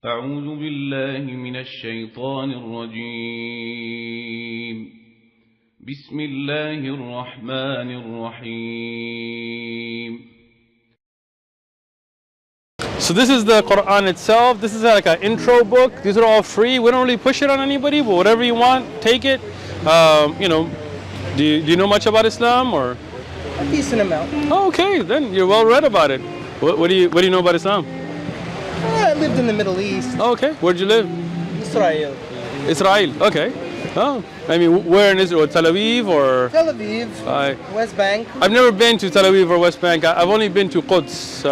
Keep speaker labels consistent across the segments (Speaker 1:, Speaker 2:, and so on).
Speaker 1: أعوذ بالله من الشيطان الرجيم بسم الله الرحمن الرحيم.
Speaker 2: So this is the Quran itself. This is like an intro book. These are all free. We don't really push it on anybody, but whatever you want, take it. Do you know much about Islam or?
Speaker 3: A decent amount.
Speaker 2: Oh, okay, then you're well read about it. What do you know about Islam?
Speaker 3: I lived in the Middle East.
Speaker 2: Oh, okay, where'd you live?
Speaker 3: Israel.
Speaker 2: Israel. Okay. Oh, I mean, where in Israel? Tel Aviv or?
Speaker 3: Tel Aviv. West Bank.
Speaker 2: I've never been to Tel Aviv or West Bank. I've only been to Quds.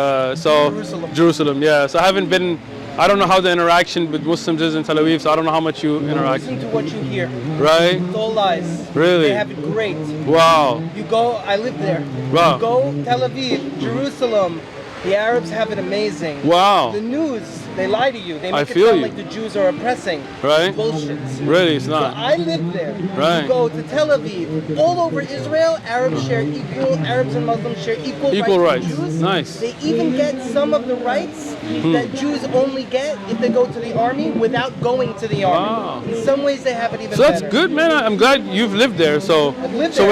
Speaker 2: Jerusalem. Yeah. So I haven't been. I don't know how the interaction with Muslims is in Tel Aviv. So I don't know how much you interact.
Speaker 3: Listen to what you hear.
Speaker 2: Right.
Speaker 3: It's all lies.
Speaker 2: Really?
Speaker 3: They have it great.
Speaker 2: Wow.
Speaker 3: You go. I lived there.
Speaker 2: Wow.
Speaker 3: You go Tel Aviv, Jerusalem. The Arabs have it amazing.
Speaker 2: Wow.
Speaker 3: The news, they lie to you. They make it sound like the Jews are oppressing.
Speaker 2: Right.
Speaker 3: Bullshit.
Speaker 2: Really, it's not.
Speaker 3: So I lived there.
Speaker 2: Right.
Speaker 3: You go to Tel Aviv. All over Israel, Arabs and Muslims share equal rights. With Jews.
Speaker 2: Nice.
Speaker 3: They even get some of the rights that Jews only get if they go to the army without going to the army.
Speaker 2: Wow.
Speaker 3: In some ways, they have it even
Speaker 2: So that's
Speaker 3: better.
Speaker 2: good, man. I'm glad you've lived there. So,
Speaker 3: I've lived
Speaker 2: so
Speaker 3: there.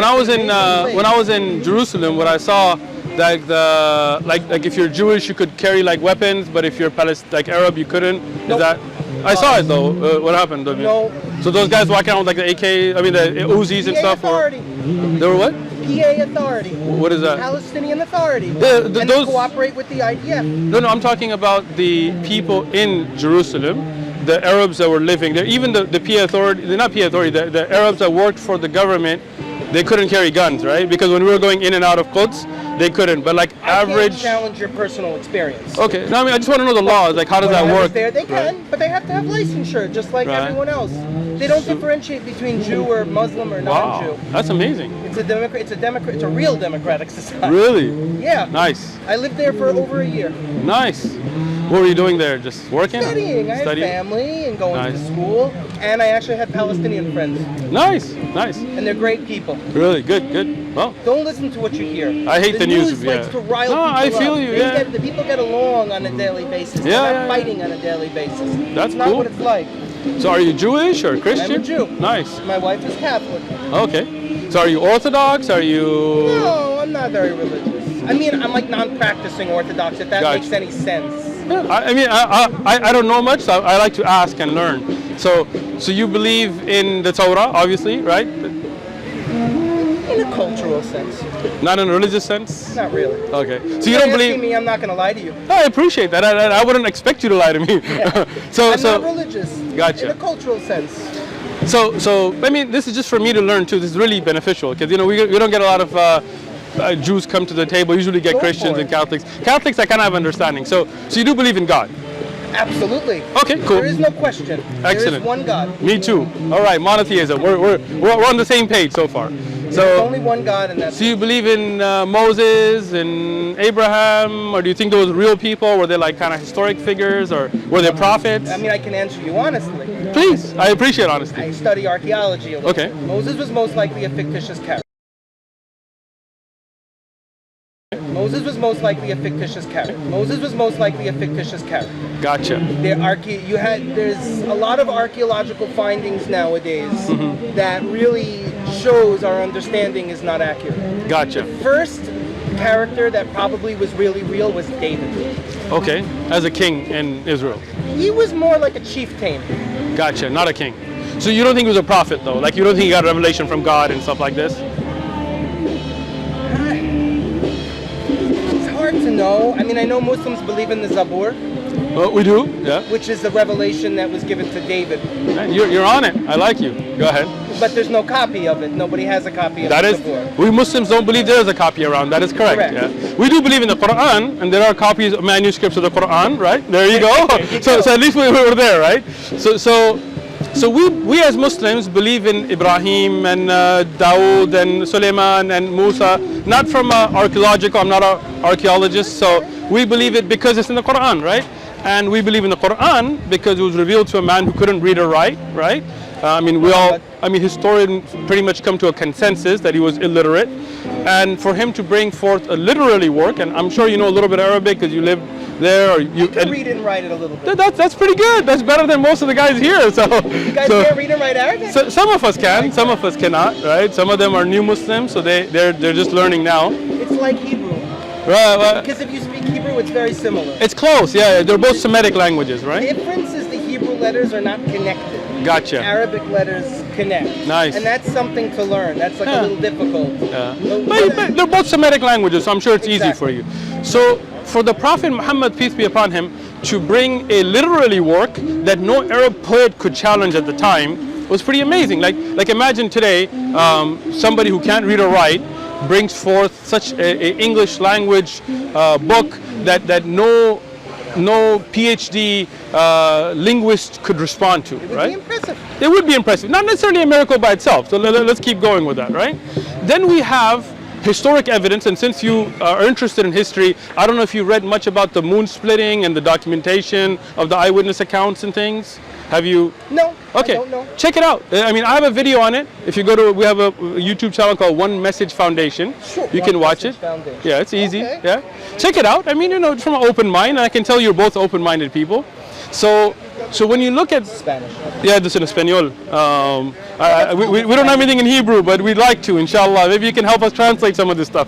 Speaker 2: when I was in Jerusalem, what I saw. Like if you're Jewish, you could carry like weapons, but if you're like Arab, you couldn't.
Speaker 3: Nope.
Speaker 2: Is that? I saw it though. What happened?
Speaker 3: No.
Speaker 2: So those guys walking around with like the AK, I mean the Uzis and
Speaker 3: PA
Speaker 2: stuff.
Speaker 3: authority.
Speaker 2: They were what?
Speaker 3: PA authority.
Speaker 2: What is that?
Speaker 3: Palestinian authority.
Speaker 2: And
Speaker 3: they cooperate with the IDF.
Speaker 2: No, I'm talking about the people in Jerusalem, the Arabs that were living there. Even the PA authority, they're not PA authority. The Arabs that worked for the government, they couldn't carry guns, right? Because when we were going in and out of Quds, they couldn't. But like average.
Speaker 3: I can't challenge your personal experience.
Speaker 2: Okay. No, I mean I just want to know the laws. Like how does that work?
Speaker 3: There, they can, but they have to have licensure, just like everyone else. They don't differentiate between Jew or Muslim or non-Jew.
Speaker 2: Wow, that's amazing.
Speaker 3: It's a It's a real democratic society.
Speaker 2: Really?
Speaker 3: Yeah.
Speaker 2: Nice.
Speaker 3: I lived there for over a year.
Speaker 2: Nice. What were you doing there? Just working?
Speaker 3: Studying. I had family and going to school, and I actually had Palestinian friends.
Speaker 2: Nice.
Speaker 3: And they're great people.
Speaker 2: Really good. Well,
Speaker 3: don't listen to what you hear.
Speaker 2: I hate the news.
Speaker 3: Likes to rile people
Speaker 2: I feel
Speaker 3: up.
Speaker 2: you.
Speaker 3: The people get along on a daily basis. They're not fighting on a daily basis.
Speaker 2: That's
Speaker 3: not what it's like.
Speaker 2: So are you Jewish or Christian?
Speaker 3: I'm a Jew.
Speaker 2: Nice.
Speaker 3: My wife is Catholic.
Speaker 2: Okay. So are you Orthodox? Are you?
Speaker 3: No, I'm not very religious. I mean, I'm like non-practicing Orthodox, if that makes any sense.
Speaker 2: Yeah, I don't know much, so I like to ask and learn. So you believe in the Torah, obviously, right?
Speaker 3: In a cultural sense.
Speaker 2: Not in a religious sense?
Speaker 3: Not really.
Speaker 2: Okay. So you don't believe
Speaker 3: me, I'm not going to lie to you.
Speaker 2: I appreciate that. I wouldn't expect you to lie to me.
Speaker 3: Yeah. I'm not religious.
Speaker 2: Gotcha.
Speaker 3: In a cultural sense.
Speaker 2: So I mean, this is just for me to learn too. This is really beneficial because we don't get a lot of Jews come to the table. Usually get Christians and Catholics. Catholics, I kind of have understanding. So you do believe in God?
Speaker 3: Absolutely.
Speaker 2: Okay, cool.
Speaker 3: There is no question.
Speaker 2: Excellent.
Speaker 3: There is one God.
Speaker 2: Me too. All right, monotheism. We're on the same page so far.
Speaker 3: There's only one God, and that's.
Speaker 2: So you believe in Moses and Abraham, or do you think those real people? Were they like kind of historic figures, or were they prophets?
Speaker 3: I mean, I can answer you honestly.
Speaker 2: Please, I appreciate honesty.
Speaker 3: I study archaeology a little.
Speaker 2: Okay.
Speaker 3: Moses was most likely a fictitious character. Moses was most likely a fictitious character.
Speaker 2: Gotcha.
Speaker 3: There's a lot of archaeological findings nowadays that really shows our understanding is not accurate.
Speaker 2: Gotcha.
Speaker 3: The first character that probably was really real was David.
Speaker 2: Okay, as a king in Israel.
Speaker 3: He was more like a chieftain.
Speaker 2: Gotcha, not a king. So you don't think he was a prophet though? Like you don't think he got a revelation from God and stuff like this?
Speaker 3: It's hard to know. I mean, I know Muslims believe in the Zabur.
Speaker 2: Well, we do, yeah.
Speaker 3: Which is the revelation that was given to David.
Speaker 2: You're on it. I like you. Go ahead.
Speaker 3: But there's no copy of it. Nobody has a copy of the Zabur.
Speaker 2: We Muslims don't believe there is a copy around. That is correct. Yeah. We do believe in the Quran, and there are copies, manuscripts of the Quran, right? There you go. So at least we were there, right? So we as Muslims believe in Ibrahim and Dawood and Suleiman and Musa, not from archaeological. I'm not an archaeologist, so we believe it because it's in the Quran, right? And we believe in the Quran because it was revealed to a man who couldn't read or write, right? Historians pretty much come to a consensus that he was illiterate. And for him to bring forth a literary work, and I'm sure you know a little bit Arabic because you lived there, or you
Speaker 3: I can read and write it a little bit.
Speaker 2: That's pretty good. That's better than most of the guys here. So
Speaker 3: You guys can't read and write Arabic?
Speaker 2: so some of us can, some of us cannot, right? Some of them are new Muslims, so they're just learning now.
Speaker 3: It's like Hebrew.
Speaker 2: Right.
Speaker 3: Because if you speak Hebrew, it's very similar.
Speaker 2: It's close, yeah. They're both Semitic languages,
Speaker 3: The
Speaker 2: right?
Speaker 3: difference is the Hebrew letters are not connected.
Speaker 2: Gotcha.
Speaker 3: Arabic letters connect.
Speaker 2: Nice.
Speaker 3: And that's something to learn. That's like
Speaker 2: Yeah.
Speaker 3: a little difficult.
Speaker 2: Yeah. But they're both Semitic languages, so I'm sure it's easy for
Speaker 3: Exactly.
Speaker 2: you. So for the Prophet Muhammad, peace be upon him, to bring a literary work that no Arab poet could challenge at the time was pretty amazing. Like imagine today, somebody who can't read or write brings forth such a English language book that no PhD linguist could respond to,
Speaker 3: It would
Speaker 2: right?
Speaker 3: be impressive.
Speaker 2: It would be impressive. Not necessarily a miracle by itself. So let's keep going with that, right? Then we have historic evidence, and since you are interested in history, I don't know if you read much about the moon splitting and the documentation of the eyewitness accounts and things. Have you?
Speaker 3: No,
Speaker 2: Okay,
Speaker 3: I don't know.
Speaker 2: check it out. I mean, I have a video on it. If you go to, we have a YouTube channel called One Message Foundation.
Speaker 3: Sure,
Speaker 2: You
Speaker 3: One
Speaker 2: can watch it.
Speaker 3: Message Foundation.
Speaker 2: Yeah, it's easy.
Speaker 3: Okay.
Speaker 2: Yeah, check it out. I mean, from an open mind, and I can tell you're both open-minded people. So when you look at
Speaker 3: Spanish.
Speaker 2: yeah, this is in Espanol. We don't have anything in Hebrew, but we'd like to, inshallah. Maybe you can help us translate some of this stuff.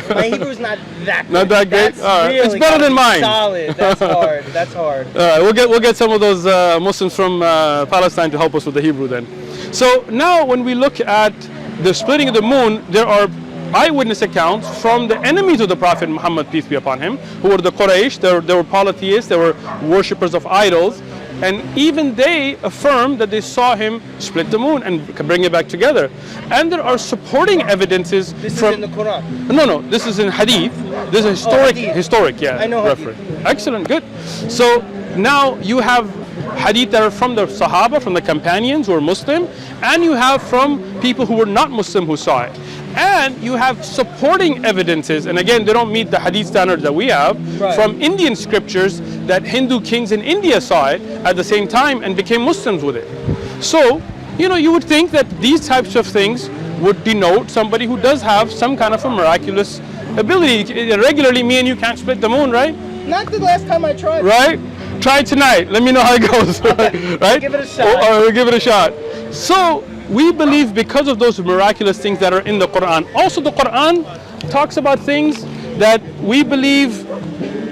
Speaker 3: My Hebrew's not that good.
Speaker 2: Not that great?
Speaker 3: That's
Speaker 2: All right.
Speaker 3: really
Speaker 2: It's better than mine.
Speaker 3: Solid. That's hard. That's hard.
Speaker 2: We'll get some of those Muslims from Palestine to help us with the Hebrew then. So now when we look at the splitting of the moon, there are eyewitness accounts from the enemies of the Prophet Muhammad, peace be upon him, who were the Quraysh. They were polytheists, they were worshippers of idols, and even they affirmed that they saw him split the moon and bring it back together. And there are supporting evidences
Speaker 3: This
Speaker 2: from
Speaker 3: is in the Quran.
Speaker 2: no, this is in Hadith. This is historic,
Speaker 3: Hadith.
Speaker 2: historic, yeah.
Speaker 3: I know Hadith.
Speaker 2: reference. Excellent, good. So now you have Hadith that are from the Sahaba, from the companions who are Muslim, and you have from people who were not Muslim who saw it. And you have supporting evidences, and again, they don't meet the Hadith standards that we have,
Speaker 3: Right.
Speaker 2: from Indian scriptures that Hindu kings in India saw it at the same time and became Muslims with it. So, you would think that these types of things would denote somebody who does have some kind of a miraculous ability. Regularly, me and you can't split the moon, right?
Speaker 3: Not the last time I tried.
Speaker 2: Right? Try it tonight. Let me know how it goes. Right?
Speaker 3: Give it a shot.
Speaker 2: Or we'll give it a shot. So we believe because of those miraculous things that are in the Quran. Also, the Quran talks about things that we believe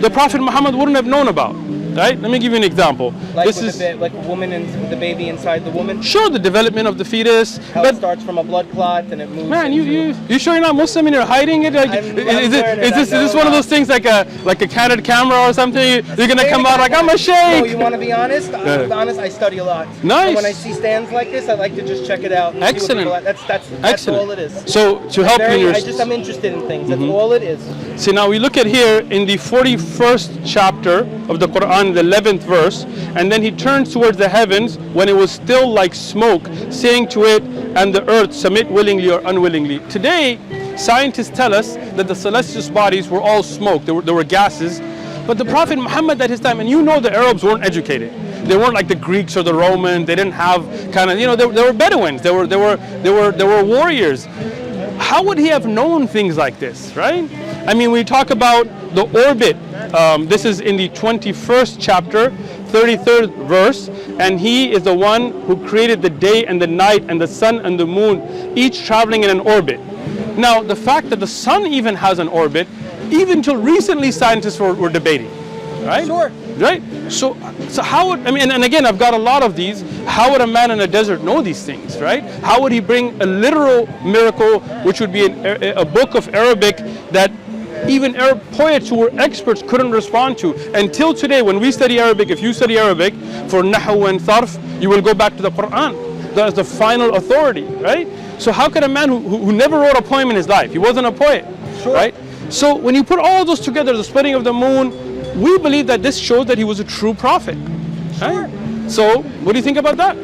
Speaker 2: the Prophet Muhammad wouldn't have known about. Right? Let me give you an example.
Speaker 3: Like
Speaker 2: This
Speaker 3: with
Speaker 2: is
Speaker 3: like a woman with the baby inside the woman.
Speaker 2: sure the development of the fetus,
Speaker 3: How it
Speaker 2: but
Speaker 3: starts from a blood clot and it moves.
Speaker 2: man,
Speaker 3: into-
Speaker 2: you sure you're not Muslim and you're hiding it? Like,
Speaker 3: I'm
Speaker 2: is
Speaker 3: learning,
Speaker 2: this
Speaker 3: I know
Speaker 2: one of
Speaker 3: that.
Speaker 2: those things like a candid camera or something? You're gonna come out like I'm a
Speaker 3: No,
Speaker 2: sheikh.
Speaker 3: you want to be honest? I'm honest. I study a lot.
Speaker 2: Nice.
Speaker 3: And when I see stands like this, I like to just check it out. And
Speaker 2: Excellent.
Speaker 3: See what people, that's
Speaker 2: Excellent.
Speaker 3: all it is.
Speaker 2: So to help you in your
Speaker 3: I'm interested in things. That's all it is.
Speaker 2: see now we look at here in the 41st chapter of the Quran, the 11th verse, and then he turns towards the heavens when it was still like smoke, saying to it and the earth, submit willingly or unwillingly. Today, scientists tell us that the celestial bodies were all smoke. There were gases, but the Prophet Muhammad at his time, and the Arabs weren't educated. They weren't like the Greeks or the Romans. They didn't have kind of they were Bedouins. They were warriors. How would he have known things like this, right? I mean, we talk about the orbit. This is in the 21st chapter, 33rd verse, and he is the one who created the day and the night and the sun and the moon, each traveling in an orbit. Now, the fact that the sun even has an orbit, even till recently scientists were debating, right?
Speaker 3: Sure.
Speaker 2: Right? So how would, and again, I've got a lot of these. How would a man in a desert know these things, right? How would he bring a literal miracle, which would be a book of Arabic that even Arab poets who were experts couldn't respond to? Until today, when we study Arabic, if you study Arabic for Nahu and Sarf, you will go back to the Quran. That is the final authority, right? So how could a man who never wrote a poem in his life, he wasn't a poet,
Speaker 3: Sure.
Speaker 2: right? So when you put all those together, the splitting of the moon, we believe that this shows that he was a true prophet. Right? So what do you think about that?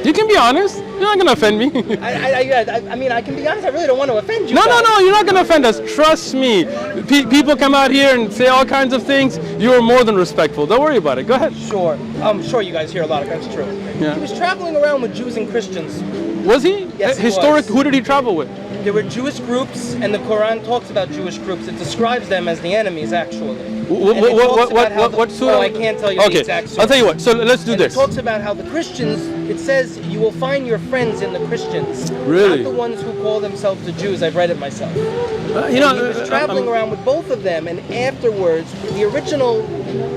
Speaker 2: You can be honest. You're not going to offend me.
Speaker 3: I mean, I can be honest. I really don't want to offend you.
Speaker 2: No,
Speaker 3: guys.
Speaker 2: you're not going to offend us. Trust me. People come out here and say all kinds of things. You are more than respectful. Don't worry about it. Go ahead.
Speaker 3: Sure. I'm sure you guys hear a lot of that's true.
Speaker 2: Yeah.
Speaker 3: He was traveling around with Jews and Christians.
Speaker 2: Was he?
Speaker 3: Yes, he
Speaker 2: Historic.
Speaker 3: was.
Speaker 2: Who did he travel with?
Speaker 3: There were Jewish groups, and the Quran talks about Jewish groups. It describes them as the enemies, actually.
Speaker 2: What surah?
Speaker 3: Oh, I can't tell you the exact surah.
Speaker 2: I'll tell you what. So let's do
Speaker 3: And
Speaker 2: this.
Speaker 3: it talks about how the Christians, it says, you will find your friends in the Christians.
Speaker 2: Really?
Speaker 3: Not the ones who call themselves the Jews. I've read it myself.
Speaker 2: You know,
Speaker 3: He was traveling around with both of them, and afterwards, the original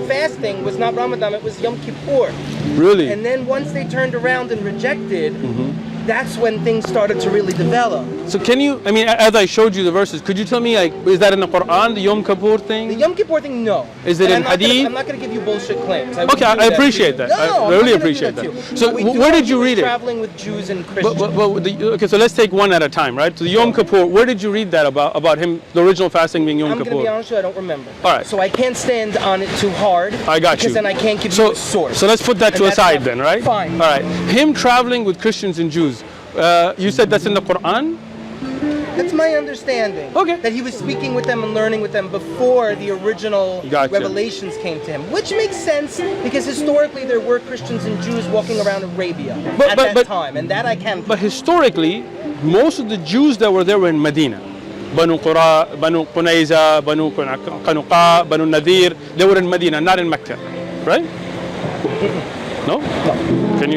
Speaker 3: fasting was not Ramadan, it was Yom Kippur.
Speaker 2: Really?
Speaker 3: And then once they turned around and rejected, that's when things started to really develop.
Speaker 2: So can you, I mean, as I showed you the verses, could you tell me, like, is that in the Quran, the Yom Kippur thing?
Speaker 3: The Yom Kippur thing, no.
Speaker 2: Is it
Speaker 3: And
Speaker 2: in
Speaker 3: I'm not gonna-
Speaker 2: Hadith?
Speaker 3: I'm not going to give you bullshit claims.
Speaker 2: Okay, I appreciate that.
Speaker 3: No,
Speaker 2: I
Speaker 3: I'm
Speaker 2: really
Speaker 3: not gonna
Speaker 2: appreciate
Speaker 3: do
Speaker 2: that.
Speaker 3: to you.
Speaker 2: So
Speaker 3: But we do
Speaker 2: where
Speaker 3: know
Speaker 2: did you
Speaker 3: he was
Speaker 2: read it?
Speaker 3: Traveling with Jews and Christians.
Speaker 2: Okay, so let's take one at a time, right? So the Yom Kippur, where did you read that about him, the original fasting being Yom
Speaker 3: I'm going to be
Speaker 2: Kippur?
Speaker 3: honest with you, I don't remember.
Speaker 2: All right.
Speaker 3: So I can't stand on it too hard.
Speaker 2: I got you.
Speaker 3: Because then I can't give you a source.
Speaker 2: So let's put that
Speaker 3: And
Speaker 2: to a
Speaker 3: that's
Speaker 2: side
Speaker 3: not-
Speaker 2: then, right?
Speaker 3: Fine.
Speaker 2: All right. Him traveling with Christians and Jews, you said that's in the Quran?
Speaker 3: That's my understanding.
Speaker 2: Okay.
Speaker 3: That he was speaking with them and learning with them before the original
Speaker 2: Gotcha.
Speaker 3: revelations came to him. Which makes sense because historically there were Christians and Jews walking around Arabia at that time. And that I can.
Speaker 2: But historically, most of the Jews that were there were in Medina. Banu Qura, Banu Qunayza, Banu Qanuqa, Banu Nadir, they were in Medina, not in Mecca, right? No? Can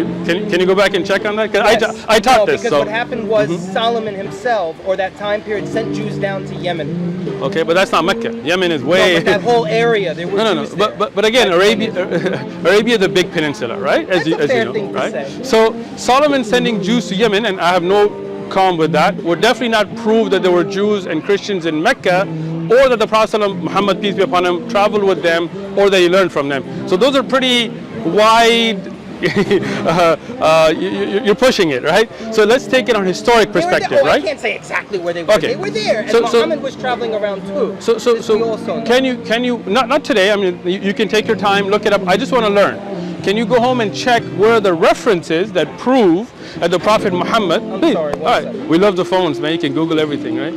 Speaker 2: you go back and check on that? 'Cause
Speaker 3: Yes.
Speaker 2: I taught
Speaker 3: No,
Speaker 2: this.
Speaker 3: because
Speaker 2: So.
Speaker 3: what happened was Solomon himself, or that time period, sent Jews down to Yemen.
Speaker 2: Okay, but that's not Mecca. Yemen is
Speaker 3: No,
Speaker 2: way.
Speaker 3: but that whole area, there were
Speaker 2: No,
Speaker 3: Jews
Speaker 2: no.
Speaker 3: there.
Speaker 2: But again,
Speaker 3: Like
Speaker 2: Arabia,
Speaker 3: Yemen.
Speaker 2: Arabia, the big peninsula, right?
Speaker 3: That's a fair
Speaker 2: know,
Speaker 3: thing to
Speaker 2: right?
Speaker 3: say.
Speaker 2: So Solomon sending Jews to Yemen, and I have no qualm with that, would definitely not prove that there were Jews and Christians in Mecca, or that the Prophet Muhammad, peace be upon him, traveled with them, or that he learned from them. So those are pretty wide. You're pushing it, right? So let's take it on historic
Speaker 3: They were there.
Speaker 2: perspective,
Speaker 3: Oh,
Speaker 2: right?
Speaker 3: I can't say exactly where they were.
Speaker 2: Okay.
Speaker 3: They were there, and
Speaker 2: So-
Speaker 3: Muhammad was traveling around too.
Speaker 2: So
Speaker 3: This we also know.
Speaker 2: can you not today? I mean, you can take your time, look it up. I just want to learn. Can you go home and check where are the references that prove that the Prophet Muhammad?
Speaker 3: I'm sorry, one
Speaker 2: All right,
Speaker 3: second.
Speaker 2: we love the phones, man. You can Google everything, right?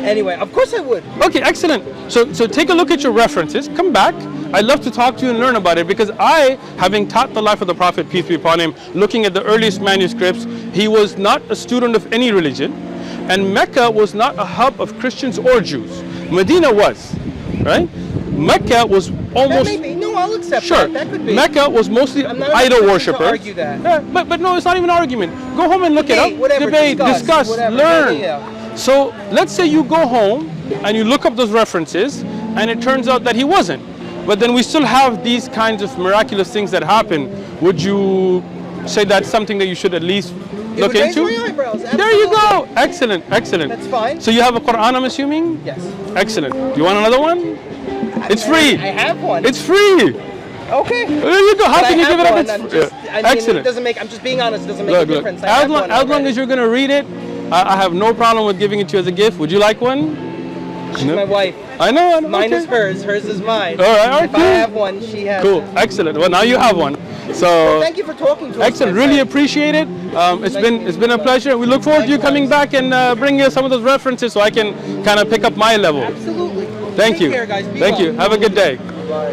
Speaker 3: Anyway, of course I would.
Speaker 2: Okay, excellent. So take a look at your references. Come back. I'd love to talk to you and learn about it because I, having taught the life of the Prophet, peace be upon him, looking at the earliest manuscripts, he was not a student of any religion, and Mecca was not a hub of Christians or Jews. Medina was, right? Mecca was
Speaker 3: That
Speaker 2: almost.
Speaker 3: may be. No, I'll accept
Speaker 2: Sure.
Speaker 3: that. That could be.
Speaker 2: Mecca was mostly
Speaker 3: I'm not
Speaker 2: idol
Speaker 3: going to
Speaker 2: worshippers.
Speaker 3: argue that.
Speaker 2: Yeah, but no, it's not even an argument. Go home and look
Speaker 3: Debate,
Speaker 2: it up.
Speaker 3: whatever,
Speaker 2: Debate, discuss,
Speaker 3: whatever.
Speaker 2: learn.
Speaker 3: Yeah.
Speaker 2: So let's say you go home and you look up those references, and it turns out that he wasn't. But then we still have these kinds of miraculous things that happen. Would you say that's something that you should at least
Speaker 3: It
Speaker 2: look
Speaker 3: would raise
Speaker 2: into?
Speaker 3: my eyebrows.
Speaker 2: There you
Speaker 3: absolutely.
Speaker 2: go. Excellent, excellent.
Speaker 3: That's fine.
Speaker 2: So you have a Quran, I'm assuming?
Speaker 3: Yes.
Speaker 2: Excellent. You want another one? It's free.
Speaker 3: I have one.
Speaker 2: It's free.
Speaker 3: okay.
Speaker 2: There you go. How
Speaker 3: But
Speaker 2: can
Speaker 3: I
Speaker 2: you give
Speaker 3: have
Speaker 2: it up?
Speaker 3: one.
Speaker 2: It's
Speaker 3: I'm just,
Speaker 2: yeah.
Speaker 3: I mean,
Speaker 2: Excellent.
Speaker 3: It doesn't make. I'm just being honest. It doesn't make
Speaker 2: Look,
Speaker 3: a
Speaker 2: look.
Speaker 3: difference. I have one
Speaker 2: As long
Speaker 3: already.
Speaker 2: as you're gonna read it, I have no problem with giving it to you as a gift. Would you like one?
Speaker 3: She's my wife.
Speaker 2: I know.
Speaker 3: Mine
Speaker 2: okay.
Speaker 3: is hers. Hers is mine.
Speaker 2: All right,
Speaker 3: If
Speaker 2: cool.
Speaker 3: I have one, she has.
Speaker 2: Cool.
Speaker 3: one.
Speaker 2: Excellent. Well, now you have one. So
Speaker 3: Thank you for talking to us.
Speaker 2: excellent.
Speaker 3: my
Speaker 2: Really
Speaker 3: friend.
Speaker 2: appreciate it. It's been a pleasure. We look forward to you coming back and bring you some of those references so I can kind of pick up my level.
Speaker 3: Absolutely.
Speaker 2: Thank
Speaker 3: Take
Speaker 2: you.
Speaker 3: care, guys. Be
Speaker 2: Thank
Speaker 3: well.
Speaker 2: you. Have a good day.
Speaker 3: Bye.